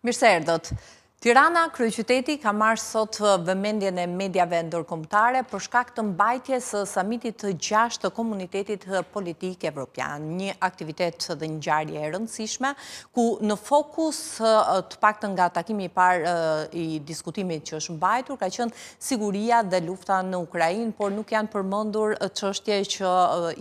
Mirë se erdhët. Tirana, kryeqyteti, ka marrë sot vëmendjen e mediave ndërkombëtare për shkak të mbajtjes së samitit të 6 të Komunitetit Politik Evropian. Një aktivitet dhe një ngjarje e rëndësishme, ku në fokus të paktën nga takimi i parë i diskutimit që është mbajtur, ka qenë siguria dhe lufta në Ukrainë, por nuk janë përmendur çështje që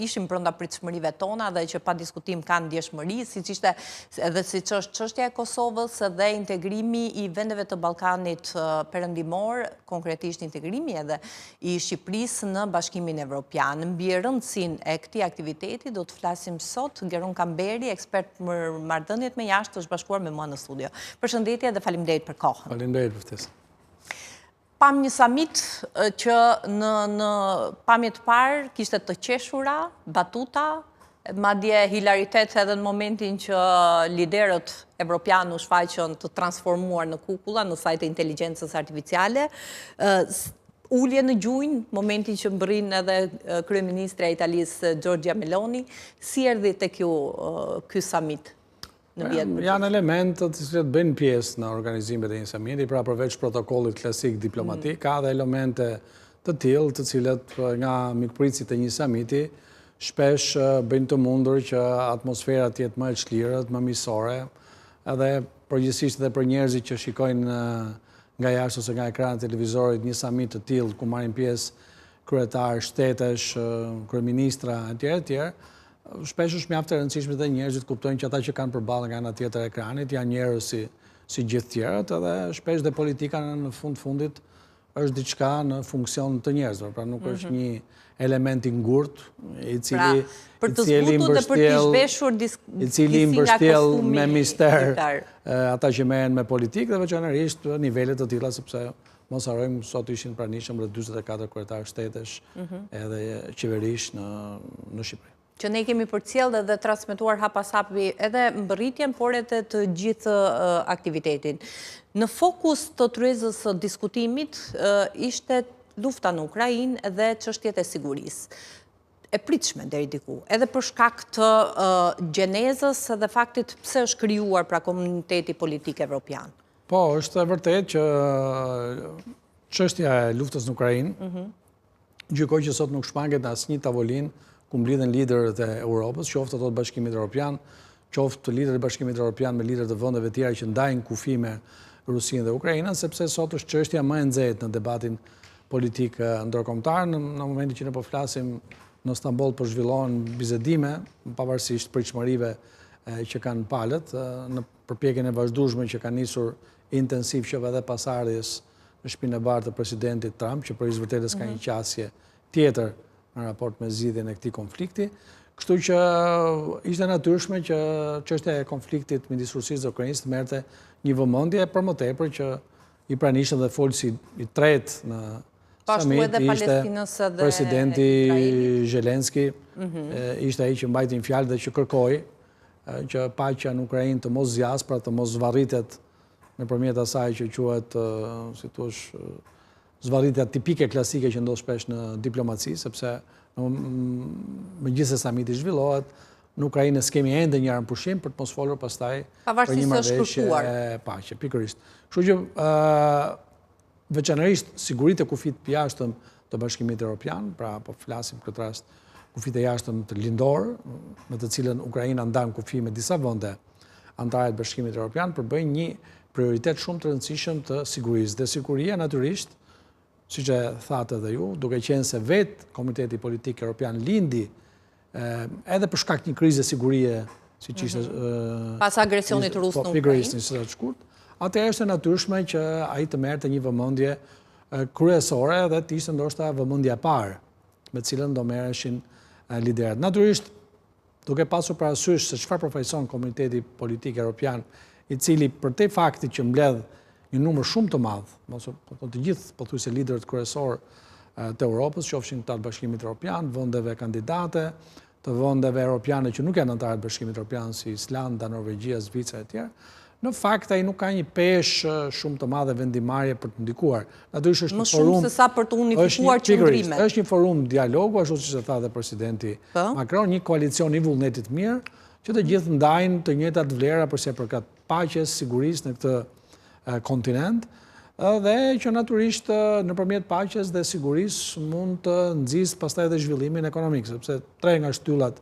ishin brenda pritshmërive tona dhe që pa diskutim kanë ndjeshmëri, siç ishte edhe siç është çështja e Kosovës dhe integrimi i vendeve të Ballkanit perëndimor, konkretisht integrimi edhe i Shqipërisë në Bashkimin Evropian. Mbi rëndësinë e këtij aktiviteti do të flasim sot. Geron Kamberi, ekspert për marrëdhëniet me jashtë, është bashkuar me mua në studio. Përshëndetje dhe faleminderit për kohën. Faleminderit për ftesën. Pam një samit që në pamje të parë kishte të qeshura, batuta, madje hilaritet edhe në momentin që liderët evropian u shfaqën të transformuar në kukulla në sajt e inteligjencës artificiale, ulje në gjunjë, momentin që mbërrin edhe kryeministri e Italisë Giorgia Meloni, si erdhi tek ju ky samit? Janë elementët që bëjnë pjesë në organizimet e një samiti, pra përveç protokollit klasik diplomatik, ka dhe elemente të tillë, të cilët nga mikpritësit e një samiti shpesh bëjnë të mundur që atmosfera të jetë më e çlirët, më miqësore, edhe përgjithsisht edhe për njerëzit që shikojnë nga jashtë ose nga ekranet televizorit një samit të tillë ku marrin pjesë kryetarë shtetesh, kryeministra etj. Shpesh është mjaft e rëndësishme dhe njerëzit kuptojnë që ata që kanë përballë nga ana tjetër e ekranit janë njerëz si gjithë tjerët, edhe shpesh dhe politika në fundit është diçka në funksion të njerëzve, pra nuk është një element i ngurtë i cili mbështjell me mister ata që merren me politikë dhe veçanërisht nivelet të tilla, sepse mos harrojmë sot ishin pranishëm rreth 44 kryetarë shtetesh edhe qeverish në Shqipëri. Që ne kemi përcjellë dhe transmetuar hap pas hapi edhe mbërritjen, por edhe të gjithë aktivitetin. Në fokus të tryezës së diskutimit ishte lufta në Ukrainë dhe çështjet e sigurisë. E pritshme deri diku, edhe për shkak të gjenezës dhe faktit pse është krijuar pra Komuniteti Politik Evropian. Po, është e vërtetë që çështja e luftës në Ukrainë gjykoj që sot nuk shmanget në asnjë tavolinë ku mblidhen liderët e Europës, qoftë ato të Bashkimit Evropian, qoftë liderët e Bashkimit Evropian me liderët e vendeve të tjera që ndajnë kufi me Rusinë dhe Ukrainën, sepse sot është çështja më e nxehtë në debatin politik ndërkombëtar. Në momentin që ne po flasim në Stamboll po zhvillohen bisedime, pavarësisht pritshmërive që kanë palët, në përpjekjen e vazhdueshme që kanë nisur intensiv që edhe pas ardhjes në shtëpinë e bardhë të presidentit Trump, që për vërtetës ka një qasje tjetër në raport me zgjidhjen e këtij konflikti. Kështu që ishte natyrshme që çështja e konfliktit midis Rusisë dhe Ukrainës të merrte një vëmendje për më tepër që i pranishëm dhe folësi i tretë në samit ishte presidenti Zelenski, ishte ai që mbajti një fjalë dhe që kërkoi që paqja në Ukrainë të mos zjas, pra të mos zvarritet nëpërmjet asaj që quhet, si thua, zvarritja tipike klasike që ndodh shpesh në diplomaci, sepse megjithëse samiti zhvillohet, në Ukrainë s'kemi ende një armëpushim për të mos folur pastaj për një marrëveshje paqe, pikërisht. Kështu që veçanërisht siguritë e kufit të jashtëm të Bashkimit Evropian, pra po flasim këtë rast kufit e jashtëm të lindor, me të cilën Ukraina ndan kufi me disa vende anëtare të Bashkimit Evropian, përbëjnë një prioritet shumë të rëndësishëm të sigurisë. Dhe siguria natyrisht, siç e thatë edhe ju, duke qenë se vetë Komuniteti Politik Evropian lindi edhe për shkak një krize sigurie, siç ishte pas agresionit rus në Ukrainë. Atëherë është e natyrshme që ai të merrte një vëmendje kryesore dhe të ishte ndoshta vëmendja e parë me të cilën do merreshin liderët. Natyrisht, duke pasur parasysh se çfarë përfaqëson Komuniteti Politik Evropian, i cili për te faktit që mbledh një numër shumë të madh, të gjithë pothuajse liderët kryesor të Europës, qofshin të Bashkimit Evropian, vendeve kandidate, të vendeve europiane që nuk janë anëtarë të Bashkimit Evropian, si Islanda, Norvegjia, Zvicra e tjerë, në fakt ai nuk ka një peshë shumë të madhe vendimarrje për të ndikuar. Natyrisht është një forum, më shumë se sa për të unifikuar qëndrimet. Është një forum dialogu, ashtu siç e tha dhe presidenti Macron, një koalicion i vullnetit mirë, që të gjithë ndajnë të njëjtat vlera përse përkat paqes, sigurisë në këtë kontinent, dhe që naturisht nëpërmjet paqes dhe sigurisë mund të nxjisë pastaj edhe zhvillimin ekonomik, sepse 3 nga shtyllat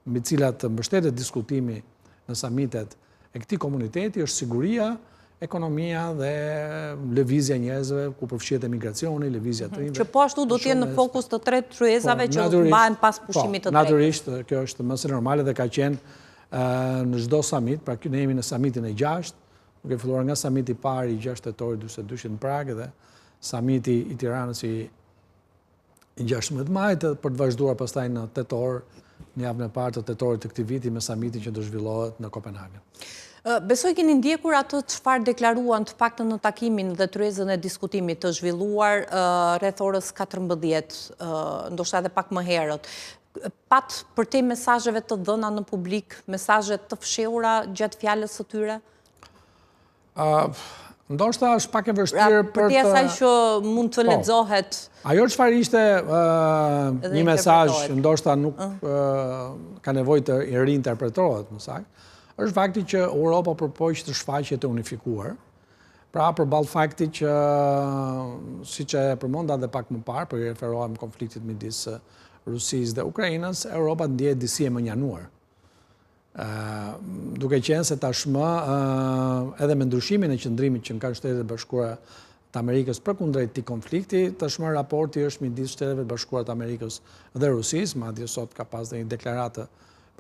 mbi cilat mbështetet diskutimi në samitet e këtij komuniteti është siguria, ekonomia dhe lëvizja e njerëzve, ku përfshihet emigracioni, lëvizja e rinjve. Që po ashtu do të jenë në fokus të 3 tryezave që mbahen pas pushimit të tregut. Natyrisht, kjo është mëse normale dhe ka qenë në çdo samit, pra ne jemi në samitin e 6, duke filluar nga samiti i parë i 6 tetorit 42 në Prag dhe samiti i Tiranës i 16 majit, për të vazhduar pastaj në tetor, në javën e parë të tetorit të këtij viti me samitin që do zhvillohet në Kopenhagen. Besoj keni ndjekur atë çfarë deklaruan të paktën në takimin dhe tryezën e diskutimit të zhvilluar rreth orës 14, ndoshta edhe pak më herët. Pat për te mesazheve të dhëna në publik, mesazhe të fshehura gjatë fjalës së tyre? Ndoshta është pak e vështirë për te asaj që mund të lexohet. Ajo çfarë ishte një mesazh që ndoshta nuk ka nevojë të reinterpretohet më saktë, është fakti që Europa përpoq të shfaqet të unifikuar. Pra përballë faktit që, siç e përmenda edhe pak më parë, për i referohem konfliktit midis Rusisë dhe Ukrainës, Europa ndjehet disi e mënjanuar. Duke qenë se tashmë edhe me ndryshimin e qëndrimit që kanë Shtetet e Bashkuara të Amerikës përkundrejt këtij konflikti, tashmë raporti është midis Shteteve të Bashkuara të Amerikës dhe Rusisë, madje sot ka pas dhe një deklaratë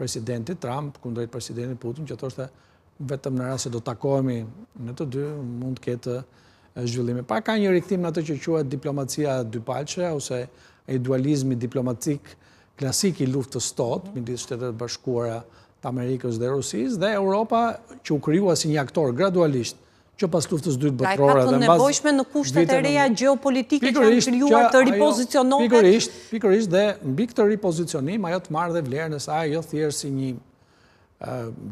presidenti Trump kundrejt presidentit Putin që thoshte vetëm në rast se do takohemi në të dy mund të ketë zhvillime. Pa ka një rikthim në atë që quhet diplomacia dypalçe ose ai dualizmi diplomatik klasik i luftës totë midis Shteteve të Bashkuara të Amerikës dhe Rusisë dhe Europa që u krijua si një aktor gradualisht që pas luftës dytë botërore dhe mbas nevojshme në kushtet e reja gjeopolitike që janë krijuar të ripozicionohen. Pikërisht dhe mbi këtë ripozicionim ajo të marrë dhe vlerën e saj jo thjesht si një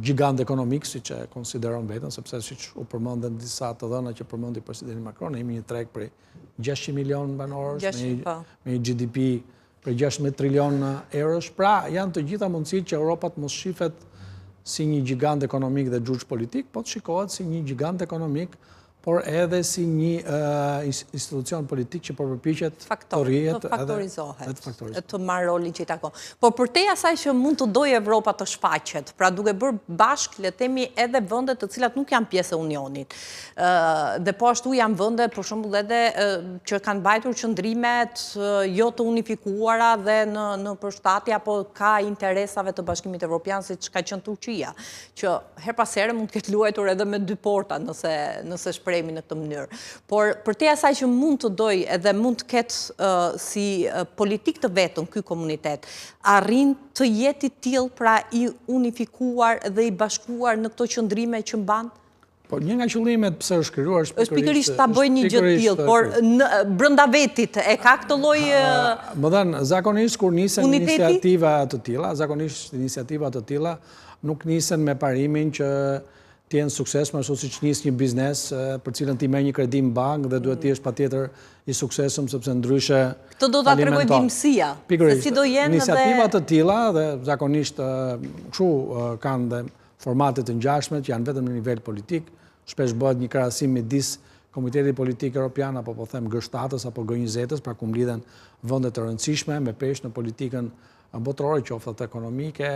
gjigant ekonomik siç e konsideron veten, sepse siç u përmendën disa të dhëna që përmendi presidenti Macron, jemi një treg prej 600 milion banorësh me një GDP për 16 trilion eurosh. Pra janë të gjitha mundësitë që Europa të mos shihet si një gjigant ekonomik dhe xhuxh politik, po të shikohet si një gjigant ekonomik, por edhe si një institucion politik që përpiqet të rrihet të faktorizohet, të marrë rolin që i takon. Por për te asaj që mund të dojë Evropa të shfaqet, pra duke bërë bashkë, le themi edhe vende të cilat nuk janë pjesë e Unionit. Dhe po ashtu janë vende, për shembull edhe që kanë mbajtur qëndrimet jo të unifikuara dhe në përshtatje apo ka interesave të Bashkimit Evropian, siç ka qenë Turqia, që her pas here mund të ketë luajtur edhe me 2 porta nëse shprehemi në këtë mënyrë. Por për te asaj që mund të dojë edhe mund të ketë si politik të vetëm ky komunitet, arrin të jetë i tillë pra i unifikuar dhe i bashkuar në këto qëndrime që mban? Po një nga qëllimet pse është krijuar është pikërisht ta bëjë një gjë të tillë, por brenda vetit e ka këtë lloj më thënë zakonisht kur nisen iniciativa të tilla, nuk nisen me parimin që të jenë suksesshëm ashtu siç nis një biznes për cilën ti merr një kredi në bankë dhe duhet të jesh patjetër i suksesshëm sepse ndryshe këtë do ta tregoj dimësia. Se si do jenë iniciativa të tilla dhe zakonisht kështu kanë dhe formate të ngjashme që janë vetëm në nivel politik, shpesh bëhet një krahasim midis Komitetit Politik Evropian apo po them G7-s apo G20-s, pra ku mblidhen vende të rëndësishme me peshë në politikën botërore, qoftë atë ekonomike,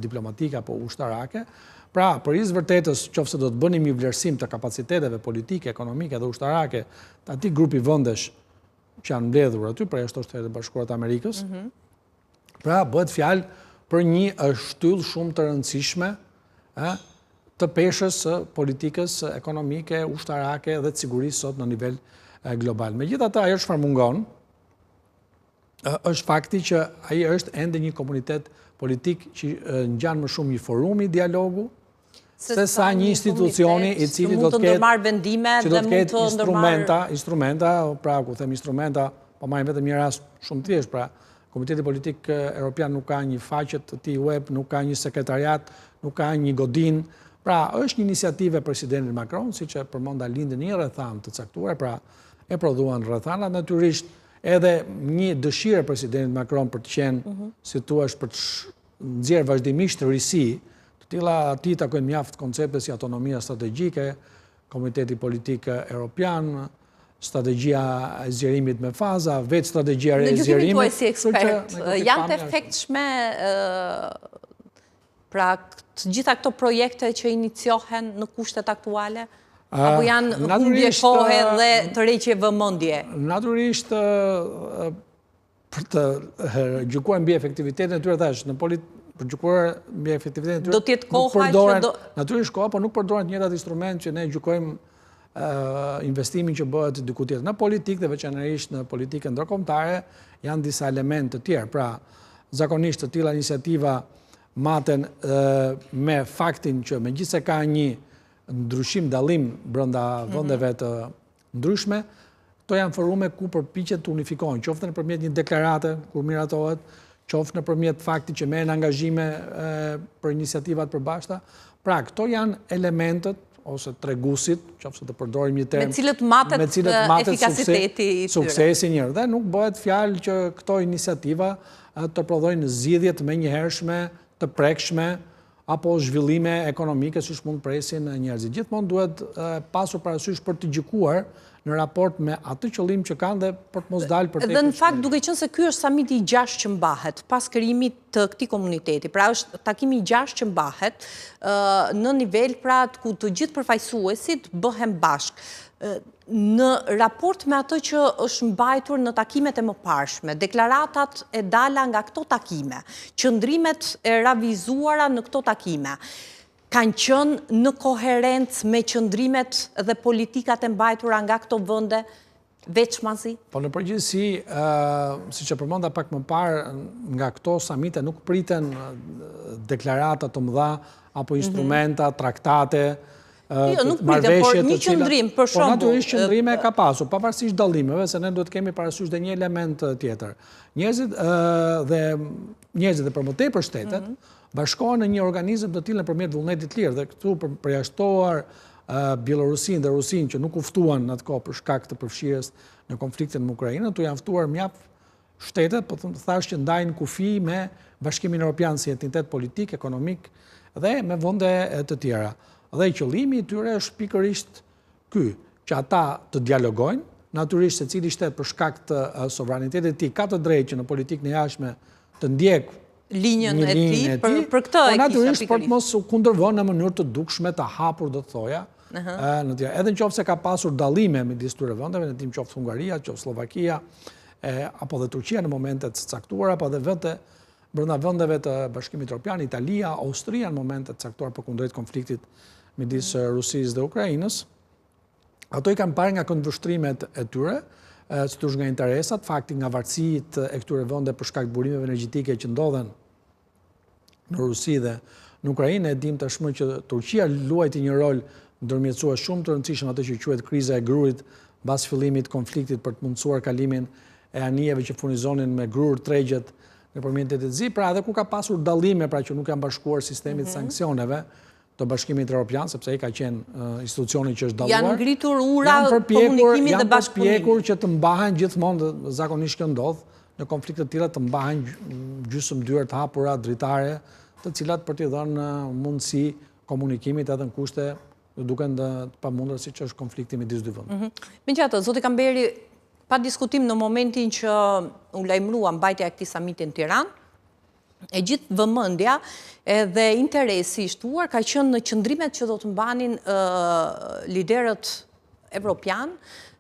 diplomatike apo ushtarake. Pra, për izë vërtetës, qoftë se do të bënim një vlerësim të kapaciteteve politike, ekonomike dhe ushtarake të atij grupi vendesh që janë mbledhur aty, pra jashtë Shtetet e Bashkuara të Amerikës, pra bëhet fjalë për një shtyllë shumë të rëndësishme të peshës politikës ekonomike, ushtarake dhe të sigurisë sot në nivel global. Megjithatë, ajo çfarë mungon është fakti që ai është ende një komunitet politik që ngjan më shumë një forum i dialogu se sa një institucioni i cili do të ketë instrumenta, pra ku them instrumenta, po marrim vetëm një rast shumë thjesht, pra Komiteti Politik Evropian nuk ka një faqe të tij web, nuk ka një sekretariat, nuk ka një godin. Pra, është një iniciativë e presidentit Macron, siç e përmenda lindë një rrethanë të caktuar, pra e prodhuan rrethanat natyrisht edhe një dëshirë e presidentit Macron për të qenë, si thua, për të nxjerrë vazhdimisht risi të Tilla ti takojnë mjaft koncepte si autonomia strategjike, Komiteti Politik Evropian, strategjia e zgjerimit me faza, vetë strategjia e zgjerimit. Në gjykimin tuaj si ekspert, janë të efektshme pra të gjitha këto projekte që iniciohen në kushtet aktuale? Apo janë humbje kohe dhe të reqje vëmendje? Natyrisht, për të gjykuar mbi efektivitetin e tyre thash, në për gjykuar mbi efektivitetin e tyre. Do t'jetë koha që natyrisht koha, por nuk përdoren të njëjtat instrument që ne gjykojmë investimin që bëhet diku tjetër. Në politikë dhe veçanërisht në politikën ndërkombëtare janë disa elementë të tjerë. Pra, zakonisht të tilla iniciativa maten me faktin që megjithëse ka një ndryshim dallim brenda vendeve të ndryshme, to janë forume ku përpiqet të unifikohen, qoftë nëpërmjet një deklarate kur miratohet, qoftë nëpërmjet faktit që merren angazhime për iniciativat përbashkëta. Pra, këto janë elementët ose treguesit, qoftë të përdorim një term, me cilët matet efikasiteti i tyre. Suksesi njërë. Dhe nuk bëhet fjalë që këto iniciativa të prodhojnë zgjidhje të menjëhershme, të prekshme, apo zhvillime ekonomike që mund presin njerëzit. Gjithmonë duhet pasur parasysh për të gjykuar në raport me atë qëllim që kanë dhe për të mos dalë për te. Dhe në fakt duke qenë se ky është samiti i 6 që mbahet pas krijimit të këtij komuniteti. Pra është takimi i 6 që mbahet në nivel pra ku të gjithë përfaqësuesit bëhen bashk. Në raport me atë që është mbajtur në takimet e mëparshme, deklaratat e dala nga këto takime, qëndrimet e ravizuara në këto takime, kanë qënë në koherencë me qëndrimet dhe politikat e mbajtura nga këto vënde veçmasi? Po në përgjithësi, si që përmenda pak më parë, nga këto samite nuk priten deklarata të mëdha, apo instrumenta, traktate, jo, nuk pritem, por një qëndrim, për shembull. Po natyrisht qëndrime ka pasur, pavarësisht dallimeve, se ne duhet kemi parasysh dhe një element tjetër. Njerëzit dhe për më tepër shtetet bashkohen në një organizëm të tillë nëpërmjet vullnetit lirë, dhe këtu përjashtuar Bielorusinë dhe Rusinë që nuk u ftuan në atë kohë për shkak të përfshirjes në konfliktin në Ukrainë, tu janë ftuar mjaft shtetet, po të thash që ndajnë kufi me Bashkimin Evropian si entitet politik, ekonomik dhe me vende të tjera. Dhe qëllimi i tyre është pikërisht ky, që ata të dialogojnë, natyrisht secili shtet për shkak të sovranitetit të tij ka të drejtë që në politikën e jashtme të ndjek linjën e tij për këtë po natyrisht për të mos u kundërvënë në mënyrë të dukshme, të hapur do të thoja. Edhe nëse ka pasur dallime midis këtyre vendeve, në tim qoftë Hungaria, qoftë Slovakia, apo dhe Turqia në momentet të caktuara, apo dhe vende brenda vendeve të Bashkimit Evropian, Italia, Austria në momentet të caktuara për kundrejt konfliktit midis Rusisë dhe Ukrainës. Ato i kanë parë nga këndvështrimet e tyre, sidoqë nga interesat, fakti nga varësitë e këtyre vende për shkak të burimeve energjetike që ndodhen në Rusi dhe në Ukrainë. E dim tashmë që Turqia luajti një rol ndërmjetësues shumë të rëndësishëm atë që quhet kriza e grurit mbas fillimit të konfliktit për të mundësuar kalimin e anijeve që furnizonin me grur tregjet nëpërmjet TTZ, pra edhe ku ka pasur dallime, pra që nuk janë bashkuar sistemit sanksioneve të Bashkimit Evropian, sepse ai ka qenë institucioni që është dalluar. Janë ngritur ura komunikimit dhe bashkëpunimit. Janë përpjekur që të mbahen gjithmonë, zakonisht kjo ndodh në konflikte të tilla, të mbahen gjysmëdyer të hapura dritare, të cilat për t'i dhënë mundësi komunikimit edhe në kushte duken të pamundur siç është konflikti midis dy vendeve. Megjithatë, zoti Kamberi, pa diskutim në momentin që u lajmërua mbajtja e këtij samiti në Tiranë, e gjithë vëmendja edhe interesi i shtuar ka qenë në qëndrimet që do të mbanin liderët evropian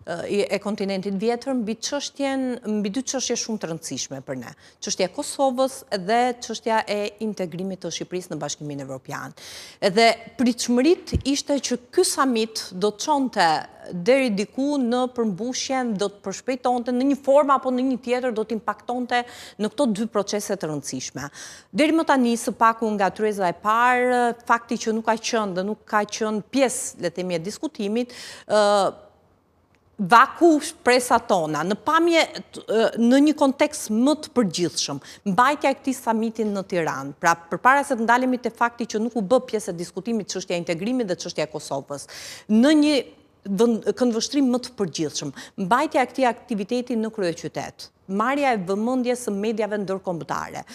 e kontinentit vjetër mbi dy çështje shumë të rëndësishme për ne. Çështja e Kosovës dhe çështja e integrimit të Shqipërisë në Bashkimin Evropian. Edhe pritshmëritë ishte që ky samit do të çonte deri diku në përmbushjen, do të përshpejtonte në një formë apo në një tjetër, do të impaktonte në këto dy procese të rëndësishme. Deri më tani, së paku nga tryeza e parë, fakti që nuk ka qenë dhe nuk ka qenë pjesë, le të themi, e diskutimit, vaku shpresa tona, në pamje në një kontekst më të përgjithshëm, mbajtja e këtij samiti në Tiranë, pra përpara se të ndalemi te fakti që nuk u bë pjesë e diskutimit çështja e integrimit dhe çështja e Kosovës, në një këndvështrim më të përgjithshëm. Mbajtja e këtij aktiviteti në kryeqytet, marrja e vëmendjes së mediave ndërkombëtare,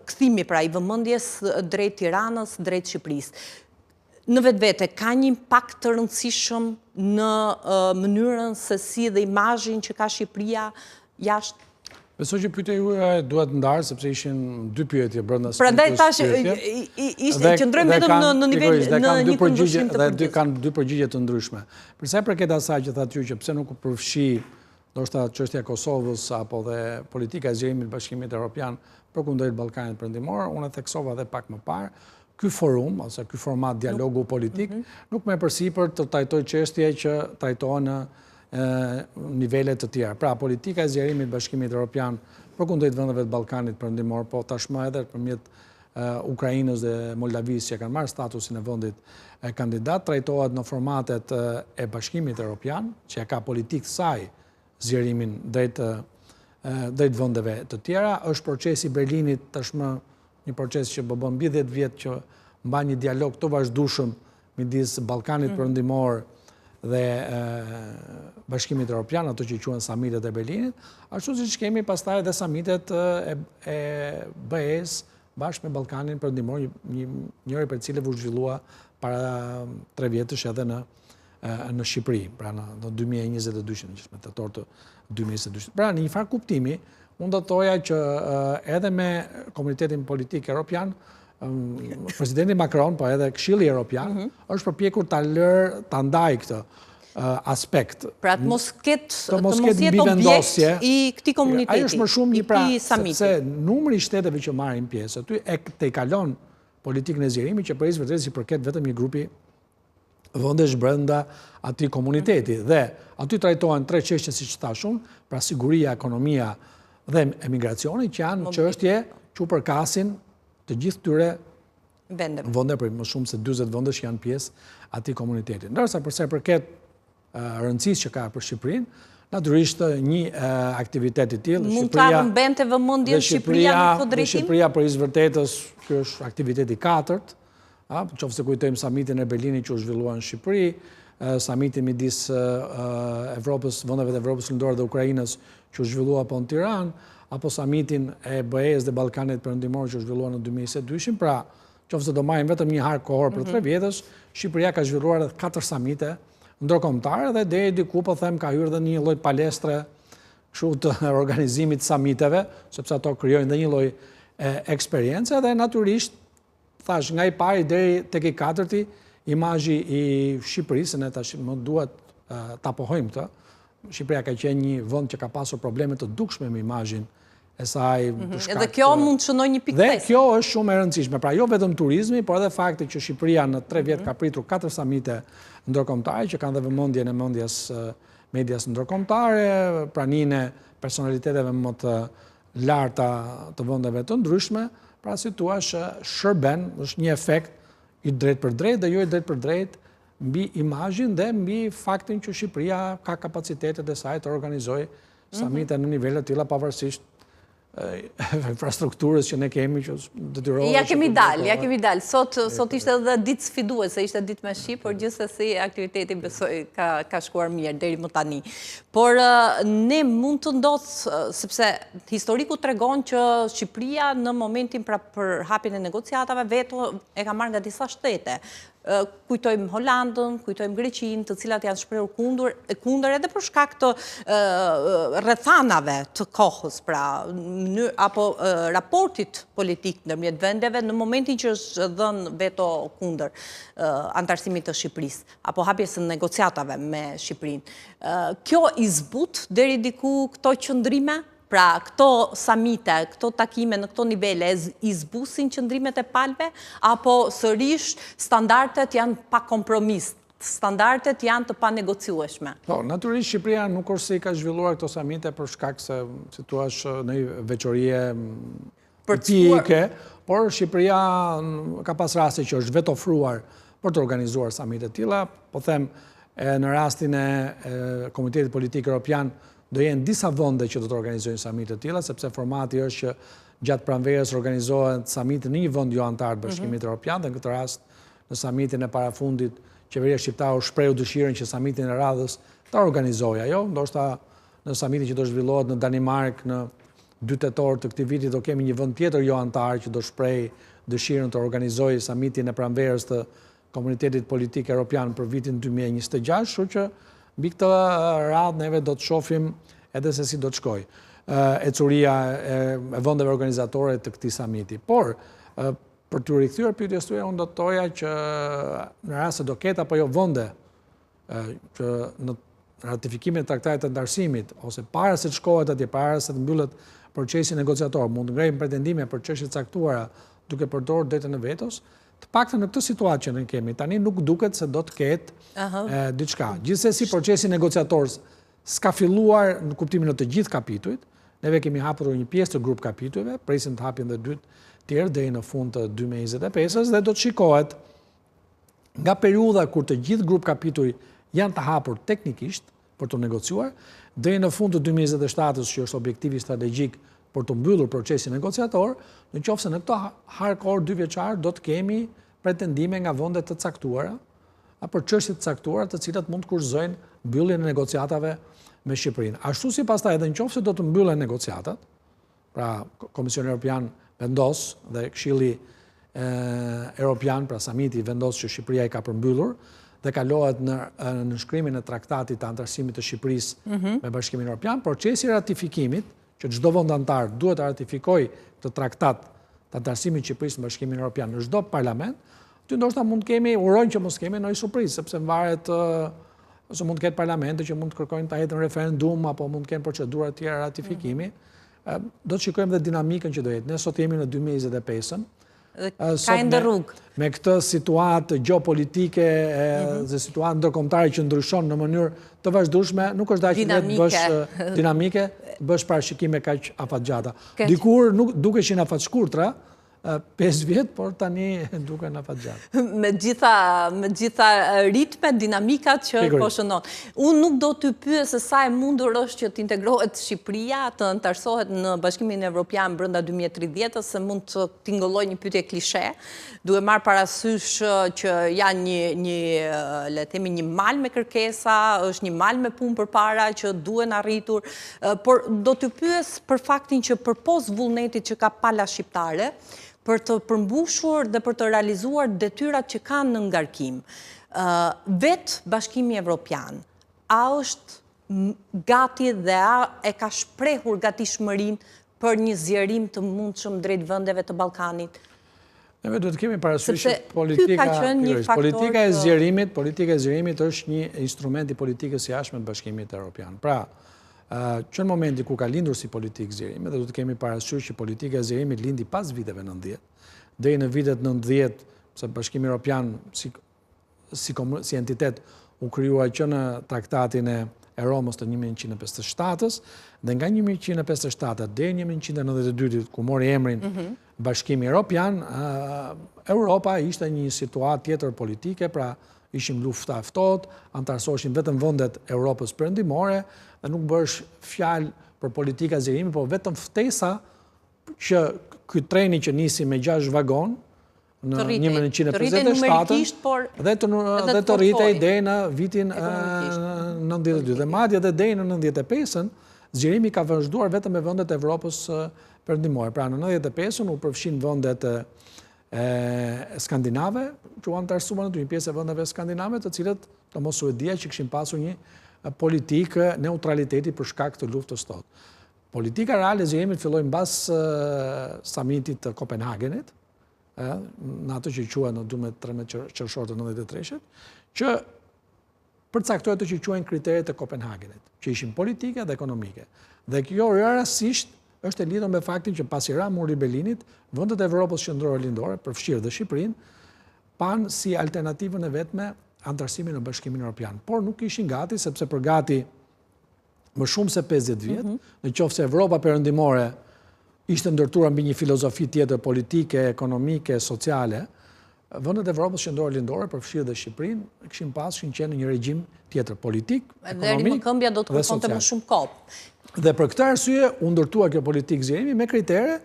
kthimi pra i vëmendjes drejt Tiranës, drejt Shqipërisë. Në vetvete ka një impakt të rëndësishëm në mënyrën se si dhe imazhin që ka Shqipëria jashtë. Besoj që pyetja juaj duhet ndarë sepse ishin dy pyetje brenda së Prandaj tash qëndrojmë vetëm në nivel në një këndvështrim të përgjithshëm. Dhe kanë dy përgjigje të ndryshme. Për sa i përket asaj që thatë ju që pse nuk përfshi ndoshta çështja e Kosovës apo dhe politika e zgjerimit të Bashkimit Evropian përkundër Ballkanit Perëndimor, unë e theksova edhe pak më parë, ky forum ose ky format dialogu politik nuk më përsipër të trajtoj çështje që trajtohen në nivele të tjera. Pra, politika e zgjerimit Bashkimit Evropian përkundër vendeve të Ballkanit Perëndimor, po tashmë edhe përmjet Ukrainës dhe Moldavisë që kanë marrë statusin e vendit kandidat, trajtohet në formatet e Bashkimit Evropian, që ka politikë saj zgjerimin drejt vendeve të tjera. Është procesi i Berlinit tashmë një proces që bën mbi 10 vjet që mban një dialog të vazhdueshëm midis Ballkanit Perëndimor dhe Bashkimit Evropian, ato që quhen samitet e Berlinit, ashtu siç kemi pastaj edhe samitet e BE-s bashkë me Ballkanin Perëndimor, njëri për cilëve u zhvillua para 3 vjetësh edhe në Shqipëri, pra në 2022, në tetor të 2022. Pra në një farë kuptimi, unë do të thoja që edhe me komunitetin politik evropian, presidenti Macron, po edhe Këshilli Evropian, është përpjekur ta ndajë këtë aspekt. Pra të mos ketë objekt i këtij komuniteti. Ai është më shumë një pra, sepse numri i shteteve që marrin pjesë, aty e tejkalon politikën e zgjerimit që përgjithësisht vetë si përket vetëm një grupi vendesh brenda atij komuniteti. Dhe aty trajtohen 3 çështje siç thash unë, pra siguria, ekonomia dhe emigracioni, që janë çështje që u përkasin të gjithë këtyre vende, për më shumë se 40 vende që janë pjesë atij komuniteti. Ndërsa përsa i përket rëndësisë që ka për Shqipërinë, natyrisht një aktivitet i tillë, mund ta rëmbente vëmendjen Shqipëria në këtë drejtim. Shqipëria për vërtetës, ky është aktiviteti i katërt, qoftë se kujtojmë samitin e Berlinit që u zhvillua në Shqipëri, samitin midis Evropës, vendeve të Evropës Lindore dhe Ukrainës që u zhvillua në Tiranë, apo samitin e BE-s dhe Ballkanit Perëndimor që u zhvillua në 2022. Pra, qoftë se do marrim vetëm një harë kohor për 3 vjetësh, Shqipëria ka zhvilluar edhe 4 samite ndërkombëtare dhe deri diku po them ka hyrë edhe një lloj palestre kështu të organizimit samiteve, sepse ato krijojnë edhe një lloj eksperiencë dhe natyrisht thash nga i pari deri tek i katërti imazhi i Shqipërisë, ne tash më duhet ta pohojmë këtë. Shqipëria ka qenë një vend që ka pasur probleme të dukshme me imazhin e saj. Edhe kjo mund të shënojë një pikë dhe kjo është shumë e rëndësishme. Pra jo vetëm turizmi, por edhe fakti që Shqipëria në 3 vjet ka pritur 4 samite ndërkombëtare që kanë dhe vëmendjen e medias ndërkombëtare, praninë e personaliteteve më të larta të vendeve të ndryshme, pra si thua shërben, është një efekt i drejt për drejt dhe jo i drejt për drejt mbi imazhin dhe mbi faktin që Shqipëria ka kapacitetet e saj të organizojë samite në nivele të tilla pavarësisht infrastrukturës që ne kemi që detyrohet. Ja kemi dalë. Sot ishte edhe ditë sfiduese, ishte ditë me shi, por gjithsesi aktiviteti besoj ka shkuar mirë deri më tani. Por ne mund të ndodhë, sepse historiku tregon që Shqipëria në momentin për hapjen e negociatave veto e ka marrë nga disa shtete. Kujtojmë Holandën, kujtojmë Greqinë, të cilat janë shprehur kundër edhe për shkak të rrethanave të kohës, pra apo raportit politik ndërmjet vendeve në momentin që është dhënë veto kundër antarësimit të Shqipërisë apo hapjes së negociatave me Shqipërinë. Kjo i zbut deri diku këto qëndrime? Pra, këto samite, këto takime në këto nivele i zbusin qëndrimet e palëve, apo sërish standardet janë pa kompromis, standardet janë të pa negociueshme? Po, natyrisht Shqipëria nuk është se i ka zhvilluar këto samite për shkak se, si thua, në veçorie politike, por Shqipëria ka pas raste që është vetë ofruar për të organizuar samite të tilla. Po them, në rastin e Komunitetit Politik Evropian, do jenë disa vende që do të organizojnë samite të tilla, sepse formati është që gjatë pranverës organizohet samite në një vend jo antar të Bashkimit Evropian, dhe në këtë rast në samitin e parafundit qeveria shqiptare u shprehu dëshirën që samitin e radhës ta organizojë ajo, ndoshta në samitin që do zhvillohet në Danimark në 2 tetor të këtij viti do kemi një vend tjetër jo antar që do shpreh dëshirën të organizojë samitin e pranverës të Komunitetit Politik Evropian për vitin 2026, kështu që mbi këtë radhë neve do të shohim edhe se si do të shkojë ecuria e vendeve organizatore të këtij samiti. Por për të rikthyer pyetjes tuaja, unë do të thoja që në rast se do ketë apo jo vende që në ratifikimin e traktatit të ndarësimit ose para se të shkohet atje, para se të mbyllet procesi negociator, mund të ngrejmë pretendime për çështje të caktuara duke përdorur drejtën e vetos, të paktën në këtë situatë që ne kemi tani nuk duket se do të ketë diçka. Gjithsesi procesi negociator s'ka filluar në kuptimin e të gjithë kapitujt. Neve kemi hapur një pjesë të grup kapitujve, presim të hapin dhe 2 tjerë deri në fund të 2025 dhe do të shikohet nga periudha kur të gjithë grup kapituj janë të hapur teknikisht për të negociuar, deri në fund të 2027-s që është objektivi strategjik për të mbyllur procesin negociator, në qoftë se në këtë harkor 2 vjeçar do të kemi pretendime nga vende të caktuara apo çështje të caktuara të cilat mund të kurzojnë mbylljen e negociatave me Shqipërinë. Ashtu si pastaj edhe nëse do të mbyllen negociatat, pra Komisioni Evropian vendos dhe Këshilli Evropian, pra samiti vendos që Shqipëria i ka përmbyllur dhe kalohet në nënshkrimin e traktatit të antarësimit të Shqipërisë me Bashkimin Evropian, procesi i ratifikimit që çdo vend antar duhet të ratifikojë këtë traktat të antarësimit të Shqipërisë me Bashkimin Evropian në çdo parlament, aty ndoshta mund kemi, urojmë që mos kemi ndonjë surprizë, sepse varet ose mund të ketë parlamente që mund të kërkojnë ta hetën referendum apo mund të kenë procedura të tjera ratifikimi. Do të shikojmë dhe dinamikën që do jetë. Ne sot jemi në 2025-ën. Ka ende rrugë. Me këtë situatë gjeopolitike dhe situatë ndërkombëtare që ndryshon në mënyrë të vazhdueshme, nuk është dashje të bësh dinamike, bësh parashikime kaq afatgjata. Dikur nuk dukeshin afatshkurtra, 5 vjet, por tani duken afatgjatë. Me gjitha ritme, dinamikat që po shënon. Unë nuk do të pyes se sa e mundur është që të integrohet Shqipëria, të antarësohet në Bashkimin Evropian brenda 2030, se mund të tingëlloj një pyetje klishe, duhet marrë parasysh që janë le të themi një mal me kërkesa, është një mal me punë përpara që duhen arritur, por do të pyes për faktin që përpos vullnetit që ka pala shqiptare, për të përmbushur dhe për të realizuar detyrat që kanë në ngarkim. Vetë Bashkimi Evropian, a është gati dhe a e ka shprehur gatishmërinë për një zgjerim të mundshëm drejt vendeve të Ballkanit? Ne duhet të kemi parasysh që politika e zgjerimit është një instrument i politikës së jashtme të Bashkimit Evropian. Pra, që në momenti ku ka lindur si politikë zgjerimi, dhe du të kemi parasysh që politika e zgjerimit lindi pas viteve 90, deri në vitet 90, se Bashkimi Evropian si entitet u krijuar që në traktatin e Romës të 1957-s, dhe nga 1957 deri në 1992, ku mori emrin Bashkimi Evropian, Europa ishte një situatë tjetër politike, pra ishim lufta e ftohtë, antarësoheshin vetëm vendet Europës perëndimore, dhe nuk bësh fjalë për politika zgjerimi, por vetëm ftesa që ky treni që nisi me 6 vagon në 1957 dhe të rritej deri në vitin 92. Dhe madje edhe deri në 95-ën, zgjerimi ka vazhduar vetëm me vendet e Evropës perëndimore. Pra në 95-ën u përfshin vendet skandinave, që u antarësuan në një pjesë e vendeve skandinave, të cilët domos Suedia që kishin pasur një politikë neutraliteti për shkak të luftës sot. Politika reale e zgjerimit filloi mbas samitit të Kopenhagenit, në atë që quhen në 12-13 qershor të 93-shit, që përcaktohet ato që quhen kriteret e Kopenhagenit, që ishin politike dhe ekonomike. Dhe kjo rastësisht është e lidhur me faktin që pasi ra muri i Berlinit, vendet e Evropës qendrore lindore, përfshirë dhe Shqipërinë, panë si alternativën e vetme antarësimin në Bashkimin Evropian. Por nuk ishin gati, sepse për gati më shumë se 50 vjet, në qoftë se Evropa perëndimore ishte ndërtuar mbi një filozofi tjetër politike, ekonomike, sociale, vendet e Evropës qendrore lindore, përfshirë dhe Shqipërinë, kishin qenë në një regjim tjetër politik, ekonomik Këmbja do të kërkonte më shumë kohë. Dhe për këtë arsye u ndërtua kjo politikë zgjerimi me kritere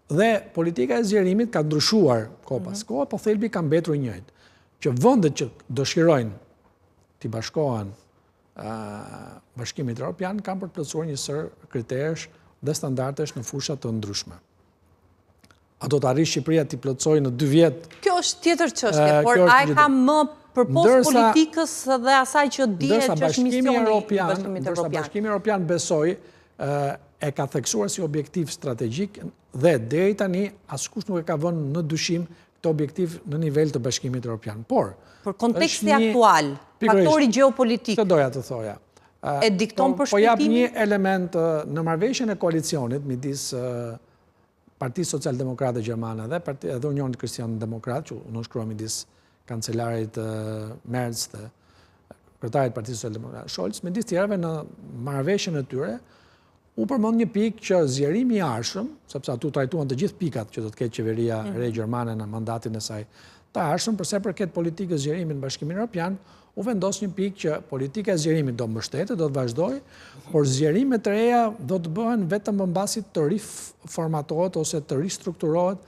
dhe politika e zgjerimit ka ndryshuar kohë pas kohë, po thelbi ka mbetur i njëjtë. që vendet që dëshirojnë të bashkohen Bashkimit Evropian kanë për të plotësuar një sër kriterësh dhe standardesh në fusha të ndryshme. A do të arrijë Shqipëria të plotësojë në 2 vjet? Kjo është tjetër çështje, por ai ka më përpos politikës dhe asaj që dihet që është misioni i Bashkimit Evropian. Bashkimi Evropian besoi e ka theksuar si objektiv strategjik dhe deri tani askush nuk e ka vënë në dyshim këtë objektiv në nivel të Bashkimit Evropian. Por konteksti aktual, faktori gjeopolitik, të doja të thoja. E dikton Po jap përshpejtimin? një element në marrëveshjen e koalicionit midis Partisë Socialdemokrate Gjermane dhe Unionit Kristian Demokrat, që unë shkruaj midis kancelarit Merz dhe kryetarit Partisë Socialdemokrate Scholz, midis tjerave në marrëveshjen e tyre, u përmend një pikë që zgjerimi i arshëm, sepse atu trajtuan të gjithë pikat që do të ketë qeveria e re gjermane në mandatin e saj të arshëm, përse përket politikës zgjerimit në Bashkimin Evropian, u vendos një pikë që politika e zgjerimit do mbështetet, do të vazhdojë, por zgjerimet e reja do të bëhen vetëm mbasi të riformatohet ose të ristrukturohet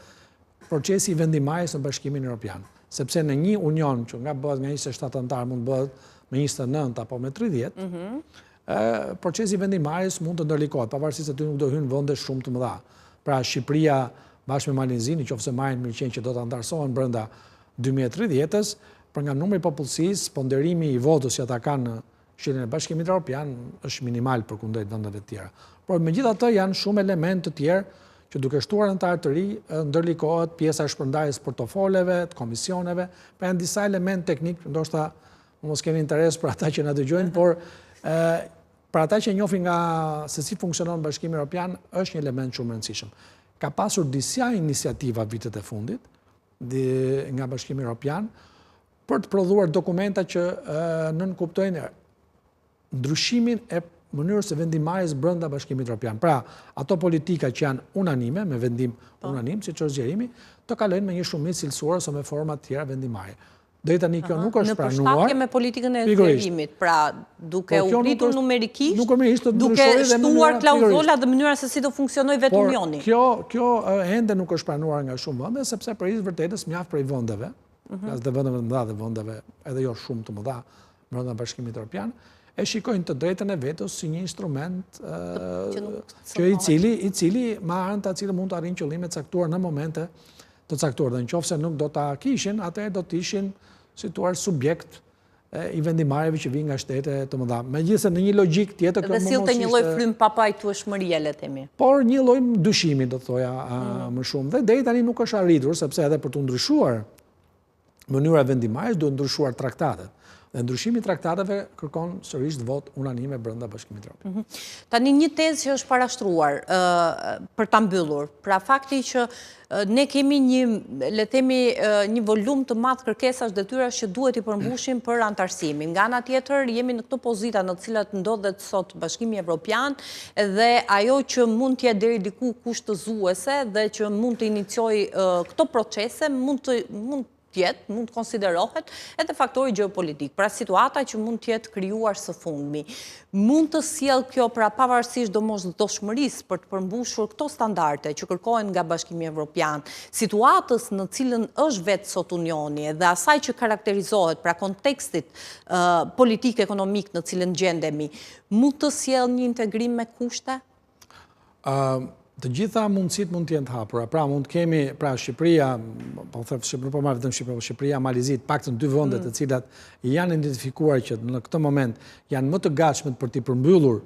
procesi i vendimarrjes në Bashkimin Evropian. Sepse në një union që nga bëhet nga 27 antar mund bëhet me 29 apo me 30, procesi i vendimarrjes mund të ndërlikohet, pavarësisht se aty nuk do hyjnë vende shumë të mëdha. Pra Shqipëria bashkë me Malizinë, nëse marrin mirëqenie që do të antarësohen brenda 2030-s, për nga numri i popullsisë, ponderimi i votës që ata kanë në Shqipërinë e Bashkimit Evropian është minimal përkundrejt vendeve të tjera. Por megjithatë janë shumë elementë të tjerë që duke shtuar anëtarë të ri, ndërlikohet pjesa e shpërndarjes portofoleve, të komisioneve, pra janë disa elementë teknik, ndoshta mos keni interes për ata që na dëgjojnë, por për ata që njohin nga se si funksionon Bashkimi Evropian, është një element shumë i rëndësishëm. Ka pasur disa iniciativa vitet e fundit nga Bashkimi Evropian për të prodhuar dokumenta që nënkuptojnë ndryshimin e mënyrës së vendimarrjes brenda Bashkimit Evropian. Pra, ato politika që janë unanime, me vendim unanim, siç është zgjerimi, të kalojnë me një shumicë cilësore ose me forma të tjera vendimarrje. Deri tani kjo nuk është pranuar. Në përshtatje me politikën e zgjerimit, pra duke u rritur numerikisht, duke shtuar klauzola dhe mënyra se si do funksionojë vetë Unioni. Kjo ende nuk është pranuar nga shumë vende, sepse për të vërtetës mjaft prej vendeve, as dhe vendeve të mëdha dhe vendeve edhe jo shumë të mëdha brenda Bashkimit Evropian, e shikojnë të drejtën e vetës si një instrument që i cili marrën të cilë mund të arrijnë qëllime të caktuar në momente të caktuar. Dhe nëse nuk do ta kishin, atëherë do të ishin situar subjekt i vendimarrjeve që vijnë nga shtete të mëdha. Megjithëse në një logjik tjetër kjo sillte një lloj frym papajtueshmërie, le të themi. Por një lloj dyshimi, do thoja më shumë. Dhe deri tani nuk është arritur, sepse edhe për të ndryshuar mënyra e vendimarrjes duhet ndryshuar traktatet. Dhe ndryshimi i traktateve kërkon sërish vot unanime brenda Bashkimit Evropian. Tani një tezë që është parashtruar për ta mbyllur, pra fakti që ne kemi një volum të madh kërkesash detyrash që duhet i përmbushim për antarësimin. Nga ana tjetër jemi në këto pozita në të cilat ndodhet sot Bashkimi Evropian dhe ajo që mund të jetë deri diku kushtëzuese dhe që mund të iniciojë këto procese mund të konsiderohet edhe faktori gjeopolitik, pra situata që mund të jetë krijuar së fundmi. Mund të sjellë kjo pra pavarësisht domosdoshmërisë për të përmbushur këto standarde që kërkohen nga Bashkimi Evropian, situatës në cilën është vetë sot Unioni dhe asaj që karakterizohet pra kontekstit politik ekonomik në cilën gjendemi, mund të sjellë një integrim me kushte? Të gjitha mundësit mund të jenë të hapura. Pra mund të kemi, pra Shqipëria, po marrë vetëm Shqipëria, Malizit, paktën 2 vende të cilat janë identifikuar që në këtë moment janë më të gatshme për të përmbyllur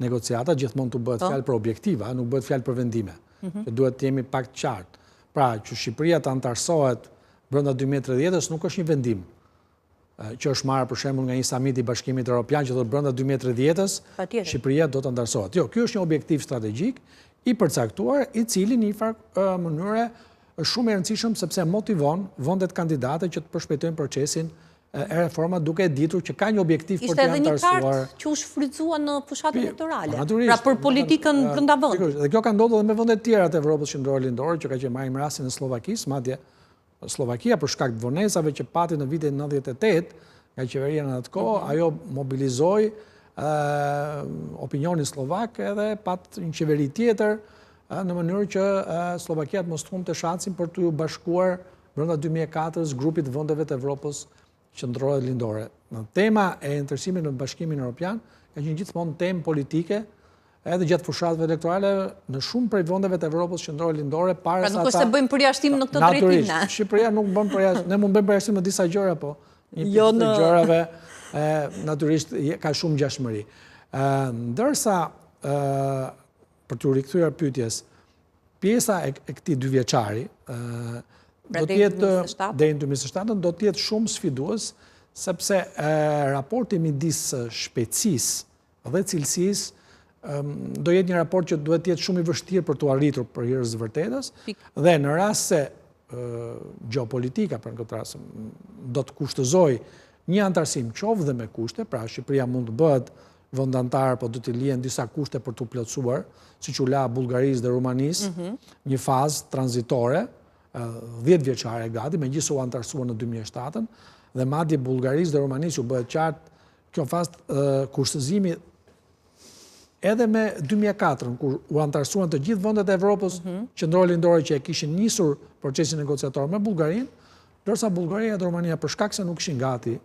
negociata, gjithmonë të bëhet fjalë për objektiva, nuk bëhet fjalë për vendime. Që duhet të jemi pak të qartë. Pra që Shqipëria të antarësohet brenda 2030-s nuk është një vendim që është marrë për shembull nga një samit i Bashkimit Evropian që thotë brenda 2030-s Shqipëria do të antarësohet. Jo, ky është një objektiv strategjik i përcaktuar, i cili në një farë mënyre është shumë e rëndësishëm sepse motivon vendet kandidate që të përshpejtojnë procesin e reforma duke ditur që ka një objektiv për të antarësuar. Ishte edhe një kartë që u shfrytëzua në fushat elektorale, pra për politikën brenda vendit. Dhe kjo ka ndodhur edhe me vende të tjera të Evropës qendrore lindore, që ka qenë marrim rastin e Slovakisë, madje Slovakia për shkak të vonesave që pati në vitin 98 nga qeveria në atë kohë, ajo mobilizoi opinionin slovak edhe pat një qeveri tjetër në mënyrë që Slovakia të mos humte shansin për të bashkuar brenda 2004-s grupit vendeve të Evropës qendrore lindore. Tema e interesimit në Bashkimin Evropian ka qenë gjithmonë temë politike, edhe gjatë fushatëve elektorale në shumë prej vendeve të Evropës qendrore lindore para sa ata. Pra nuk është se bëjmë përjashtim në këtë drejtim ne. Shqipëria nuk bën përjashtim, ne mund bëjmë përjashtim në disa gjëra, po një pjesë të gjërave natyrisht ka shumë ngjashmëri. Ndërsa për t'u rikthyer pyetjes, pjesa e këtij dyvjeçari do të jetë deri në 2027 do të jetë shumë sfidues, sepse raporti midis shpejtësisë dhe cilësisë do jetë një raport që duhet të jetë shumë i vështirë për t'u arritur për hir të vërtetës, dhe në rast se gjeopolitika për këtë rast do të kushtëzoj një antarësim qoftë dhe me kushte, pra Shqipëria mund të bëhet vend antar, po do të lihen disa kushte për t'u plotësuar, siç u la Bullgarisë dhe Rumanisë, një fazë tranzitore, 10 vjeçare gati, megjithëse u antarësuan në 2007, dhe madje Bullgarisë dhe Rumanisë u bëhet qartë kjo fazë kushtëzimi edhe me 2004, kur u antarësuan të gjithë vendet e Evropës qendrore lindore që e kishin nisur procesin negociator me Bullgarinë, ndërsa Bullgaria dhe Rumania për shkak se nuk ishin gati,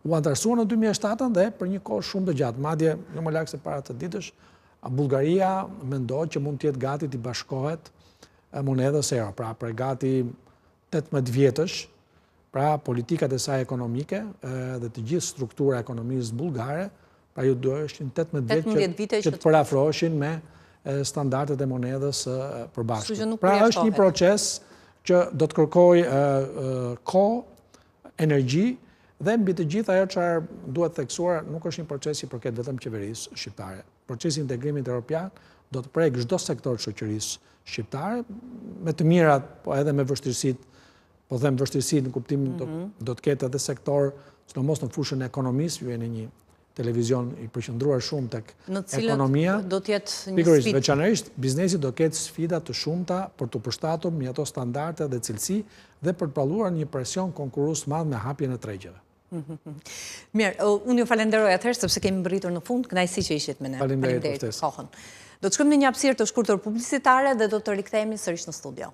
u antarësuan në 2007 dhe për një kohë shumë të gjatë. Madje jo më lak se para të ditësh, Bullgaria mendoi që mund të jetë gati të bashkohet monedhës euro, pra për gati 18 vjetësh, pra politikat e saj ekonomike dhe të gjithë struktura e ekonomisë bullgare, pra ju duheshin 18 vjet që të parafroheshin me standardet e monedhës përbashkët. Pra është një proces që do të kërkoj kohë, energji, dhe mbi të gjithë ajo çfarë duhet theksuar nuk është një proces i përket vetëm qeverisë shqiptare. Procesi i integrimit evropian do të prek çdo sektor të shoqërisë shqiptare, me të mirat, po edhe me vështirësitë, po them vështirësitë në kuptimin do të ketë edhe sektor, sidomos në fushën e ekonomisë, ju jeni një televizion i përqendruar shumë tek ekonomia. Do të jetë një pikërisht, sfidë. veçanërisht biznesi do ketë sfida të shumta për të përshtatur me ato standarde dhe cilësi dhe për të balluar një presion konkurrues të madh me hapjen e tregjeve. Mirë, unë ju falenderoj atëherë sepse kemi mbërritur në fund, kënaqësi që ishit me ne. Faleminderit për ftesën. Do të shkojmë në një hapësirë të shkurtër publicitare dhe do të rikthehemi sërish në studio.